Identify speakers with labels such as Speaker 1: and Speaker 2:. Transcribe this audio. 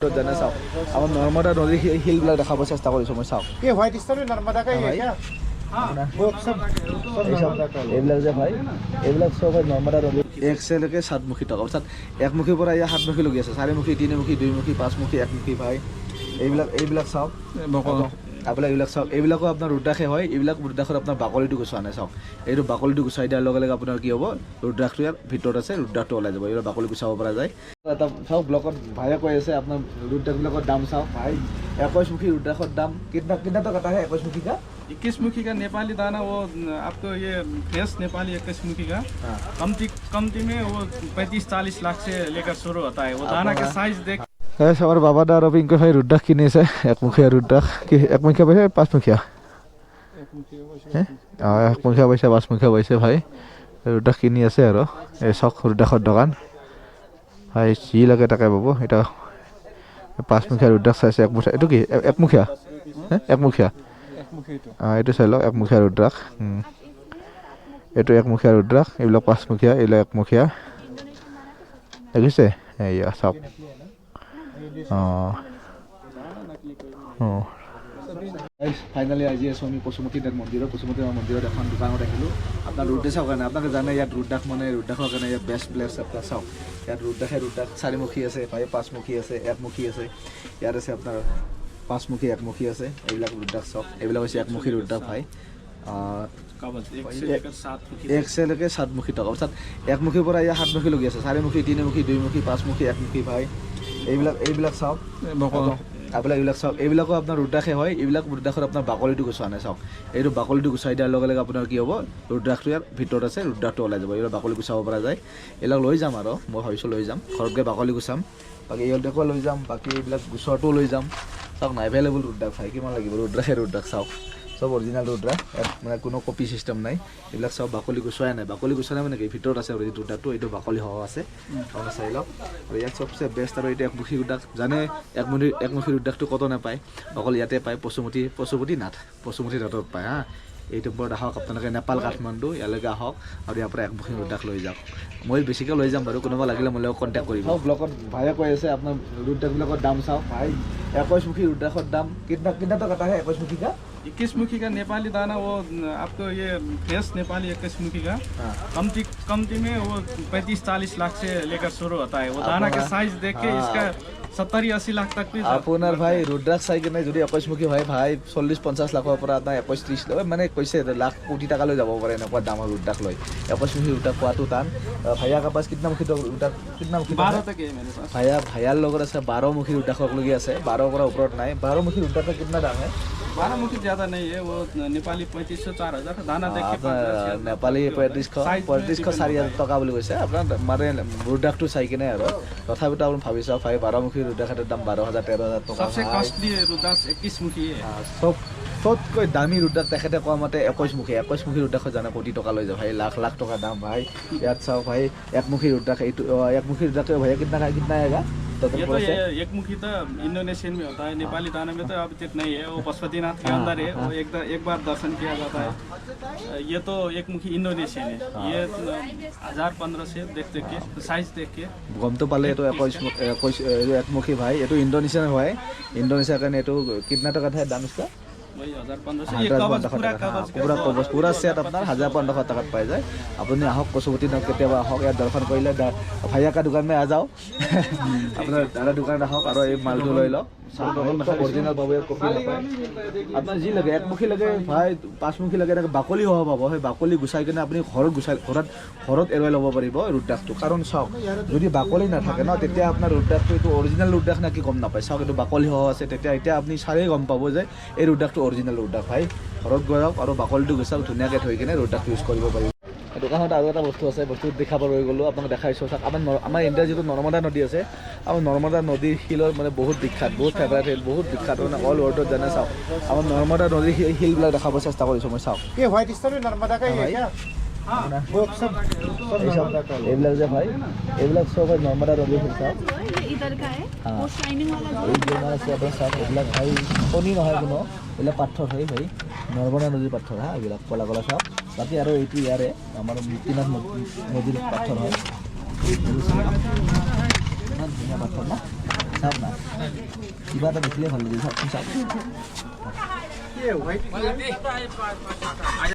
Speaker 1: জানে চাওক আমাৰ নৰ্মদা নদীৰ শিলবিলাক দেখাব চেষ্টা কৰিছোঁ মই চাওক
Speaker 2: ये व्हाइट स्टोन में नर्मदा का ही है क्या? वो सब नर्मदा का ही है।
Speaker 1: এইবিলাক যে ভাই এইবিলাক চব হয় নৰ্মদা নদী একচেলকে 7মুখী টকা অৰ্থাৎ একমুখীৰ পৰা ইয়াৰ 7মুখী লগি আছে 4মুখী 3মুখী 2মুখী 5মুখী 1মুখী ভাই এইবিলাক চাওক আপোনাৰ এইবিলাক চাওক এইবিলাকো আপোনাৰ ৰুদ্ৰাক্ষে হয় এইবিলাক ৰুদ্ৰাক্ষৰ আপোনাৰ বাকলিটো গুচোৱা নাই চাওক এইটো বাকলিটো গুচাই দিয়াৰ লগে লগে আপোনাৰ কি হ'ব ৰুদ্ৰাক্ষটো ইয়াৰ ভিতৰত আছে ৰুদ্ৰাক্ষটো ওলাই যাব এইটো বাকলি গুচাব পৰা যায় এটা চাওক ব্লকত ভাইয়ে কৈ আছে আপোনাৰ ৰুদ্ৰাক্ষবিলাকৰ দাম চাওক ভাই 21মুখী ৰুদ্ৰাক্ষৰ দাম कितना तो कटा है 21मुखी का
Speaker 3: 21मुखी का नेपाली दाना वो आपको ये फ्रेश नेपाली 21मुखी का कमती में वो 35-40 लाख से लेकर शुरू होता है वो दाना के साइज देख
Speaker 1: আমাৰ বাবা দা আৰু পিংকু ভাই ৰুদ্ৰাক্ষ কিনি আছে একমুখীয়া ৰুদ্ৰাক্ষ কি একমুখীয়া পাইছে 5মুখীয়া একমুখীয়া পাইছে 5মুখীয়া পাইছে ভাই ৰুদ্ৰাক্ষ কিনি আছে আৰু এই চক ৰুদ্ৰাক্ষৰ দোকান ভাই যি লাগে তাকে পাব এটা 5মুখীয়া ৰুদ্ৰাক্ষ চাইছে একমুখীয়া এইটো কি একমুখীয়া একমুখীয়া এইটো চাই লওক একমুখীয়া ৰুদ্ৰাক্ষ এইটো একমুখীয়া ৰুদ্ৰাক্ষ এইবিলাক 5মুখীয়া এইবিলাক একমুখীয়া দেখিছে এইয়া চাওক ফাইনেলি আজি আছোঁ আমি পশুমতী মন্দিৰত এখন দোকানত আহিলোঁ আপোনাৰ ৰুদ্ৰাক্ষ চাওক কাৰণে আপোনালোকে জানে ইয়াত ৰুদ্ৰাক্ষ মানে ৰুদ্ৰাক্ষৰ কাৰণে ইয়াত বেষ্ট প্লেচ আপোনাৰ চাওক ইয়াত ৰুদ্ৰাক্ষে 4মুখী আছে ভাই 5মুখী আছে 1মুখী আছে ইয়াত আছে আপোনাৰ 5মুখী 1মুখী আছে এইবিলাক ৰুদ্ৰাক্ষ চাওক এইবিলাক হৈছে 1মুখী ৰুদ্ৰাক্ষ ভাই একচেলকে 7মুখী টকা অৰ্থাৎ 1মুখীৰ পৰা ইয়াৰ 7মুখী লগি আছে 4মুখী 3মুখী 2মুখী 5মুখী 1মুখী ভাই এইবিলাক চাওক আপোনাৰ এইবিলাক চাওক এইবিলাকো আপোনাৰ ৰুদ্ৰাক্ষে হয় এইবিলাক ৰুদ্ৰাক্ষৰ আপোনাৰ বাকলিটো গুচোৱা নাই চাওক এইটো বাকলিটো গুচাই দিয়াৰ লগে লগে আপোনাৰ কি হ'ব ৰুদ্ৰাক্ষটো ইয়াৰ ভিতৰত আছে ৰুদ্ৰাক্ষটো ওলাই যাব এইটো বাকলি গুচাব পৰা যায় এইবিলাক লৈ যাম আৰু মই ভাবিছোঁ লৈ যাম ঘৰত গৈ বাকলি গুচাম বাকী এইবিলাকো লৈ যাম বাকী এইবিলাক গোচৰটোও লৈ যাম চাওক না এভেইলেবল ৰুদ্ৰাক্ষ ভাই কিমান লাগিব ৰুদ্ৰাক্ষ চাওক সব অৰিজিনাল ৰুদ্ৰাক্ষ মানে কোনো কপি চিষ্টেম নাই এইবিলাক সব বাকলি গুচোৱাই নাই বাকলি গুচোৱা মানে কি ভিতৰত আছে ৰুদ্ৰাক্ষটো এইটো বাকলি হোৱা আছে আপুনি চাই লওক আৰু ইয়াত চবচে বেষ্ট আৰু এইটো একমুখী ৰুদ্ৰাক্ষ জানে একমুখী ৰুদ্ৰাক্ষটো কত নাপায় অকল ইয়াতে পায় পশুপতি নাথত পায় হা এইটো বৰ আহক আপোনালোকে নেপাল কাঠমাণ্ডু ইয়ালৈকে আহক আৰু ইয়াৰ পৰা একমুখী ৰুদ্ৰাক্ষ লৈ যাওক মই বেছিকৈ লৈ যাম বাৰু কোনোবা লাগিলে মোৰ লগত কণ্টেক্ট কৰিব ব্লকত ভাইয়ে কৈ আছে আপোনাৰ ৰুদ্ৰাক্ষবিলাকৰ দাম চাওক ভাই 21মুখী ৰুদ্ৰাক্ষৰ দাম कितना तो कटा है 21मुखी का
Speaker 3: 21मुखी का नेपाली दाना वो आपको ये फ्रेश नेपाली 21मुखी का कमती में वो 35-40 लाख से लेकर शुरू होता है वो दाना के साइज देख के इसका 70-80 लाख तक भी
Speaker 1: আপোনাৰ ভাই ৰুদ্ৰাক্ষ চাই কিনে যদি 21মুখী হয় ভাই 40-50 লাখৰ পৰা আপোনাৰ 21-30 লয় মানে কৈছে লাখ কোটি টকা লৈ যাব পাৰে এনেকুৱা দামৰ ৰুদ্ৰাক্ষ লয় 21মুখী ৰুদ্ৰাক্ষ পোৱাটো টান ভাইয়া का पास कितनामुखी ৰুদ্ৰাক্ষ कितनामुखी
Speaker 3: 12 तक है मेरे पास
Speaker 1: ভাইয়াৰ লগত আছে 12মুখী ৰুদ্ৰাক্ষক লগি আছে 12 পৰা ওপৰত নাই 12মুখী ৰুদ্ৰাক্ষ कितना दाम है
Speaker 3: 12मुखी ज्यादा नहीं है वो नेपाली 3500-4000 दाना देख के
Speaker 1: नेपाली 3500 4000 টকা বুলি কৈছে আপোনাৰ মানে ৰুদ্ৰাক্ষটো চাই কিনে আৰু তথাপিতো আপুনি ভাবি চাওক ভাই 12মুখী ৰুদ্ৰাক্ষৰ দাম 12,000-13,000 টকা
Speaker 3: सबसे कॉस्टली रुद्राक्ष 21मुखी है
Speaker 1: सबतকৈ দামী ৰুদ্ৰাক্ষ তেখেতে কোৱা মতে 21মুখী ৰুদ্ৰাক্ষ জানে কোটি টকা লৈ যায় ভাই লাখ টকা দাম ভাই ইয়াত চাওক ভাই একমুখী ৰুদ্ৰাক্ষ এইটো একমুখী ৰুদ্ৰাক্ষ ভাই कितना आएगा
Speaker 3: ये तो ये एकमुखी तो इंडोनेशियन में होता है नेपाली दाना में तो अब इतना ही है वो पशुपतिनाथ के अंदर है वो एक बार दर्शन किया जाता है ये तो एकमुखी इंडोनेशियन है ये 1000-15 से देख के साइज देख के
Speaker 1: গমটো পালে এইটো একমুখী ভাই এইটো ইণ্ডোনেছিয়ান হয় ইণ্ডোনেছিয়াৰ কাৰণে এইটো कितना टका था दाम इसका
Speaker 3: वही 1000-1500 ये कवच पूरा कवच
Speaker 1: पूरा सेट আপোনাৰ 1500 টকাত পাই যায় আপুনি আহক পশুপতিনাথ কেতিয়াবা আহক ইয়াত দৰ্শন কৰিলে ভাইয়া কা দোকান মে আ যাও আপোনাৰ দাদা দোকানত আহক আৰু এই মালটো লৈ লওক অৰিজিনাল পাব কপি নাপায় আপোনাৰ যি লাগে একমুখী লাগে ভাই 5মুখী লাগে বাকলি হোৱা পাব সেই বাকলি গুচাই কিনে আপুনি ঘৰত এৰুৱাই ল'ব পাৰিব ৰুদ্ৰাক্ষটো কাৰণ চাওক যদি বাকলি নাথাকে ন তেতিয়া আপোনাৰ ৰুদ্ৰাক্ষটো এইটো অৰিজিনেল ৰুদ্ৰাক্ষ নাকি গম নাপায় চাওক এইটো বাকলি হোৱা আছে তেতিয়া এতিয়া আপুনি চালেই গম পাব যে এই ৰুদ্ৰাক্ষটো অৰিজিনেল ৰুদ্ৰাক্ষ ভাই ঘৰত গৈ যাওক আৰু বাকলিটো গুচাওক ধুনীয়াকৈ থৈ কিনে ৰুদ্ৰাক্ষ ইউজ কৰিব পাৰিব দোকানত আৰু এটা বস্তু আছে বস্তু দেখাব ৰৈ গ'লোঁ আপোনাক দেখাইছোঁ চাওক আমাৰ ইণ্ডিয়াৰ যিটো নৰ্মদা নদী আছে আমাৰ নৰ্মদা নদীৰ শিলৰ মানে বহুত বিখ্যাত বহুত ফেভাৰেট শিল বহুত বিখ্যাত মানে অল ৱৰ্ল্ডত জানে চাওক আমাৰ নৰ্মদা নদীৰ শিলবিলাক দেখাব চেষ্টা কৰিছোঁ মই চাওক
Speaker 2: ये व्हाइट स्टोन में नर्मदा का ही है क्या? वो सब नर्मदा का ही है।
Speaker 1: এইবিলাক যে ভাই এইবিলাক চব হয় নৰ্মদা নদীৰ শিল চাওক
Speaker 4: ये इधर का है वो शाइनिंग वाला जो
Speaker 1: এই যে আমাৰ আছে আপোনাৰ চাওক এইবিলাক ভাই কণী নহয় কোনো এইবিলাক পাথৰ হয় ভাই নৰ্মদা নদীৰ পাথৰ হা এইবিলাক কলা কলা চাওক বাকী আৰু এইটো ইয়াৰে আমাৰ মুক্তিনাথ নদীৰ পাথৰ হয় ইমান ধুনীয়া পাথৰ না চাওক না কিবা এটা দেখিলে ভাল লাগে চাওক চাওক
Speaker 2: ये व्हाइट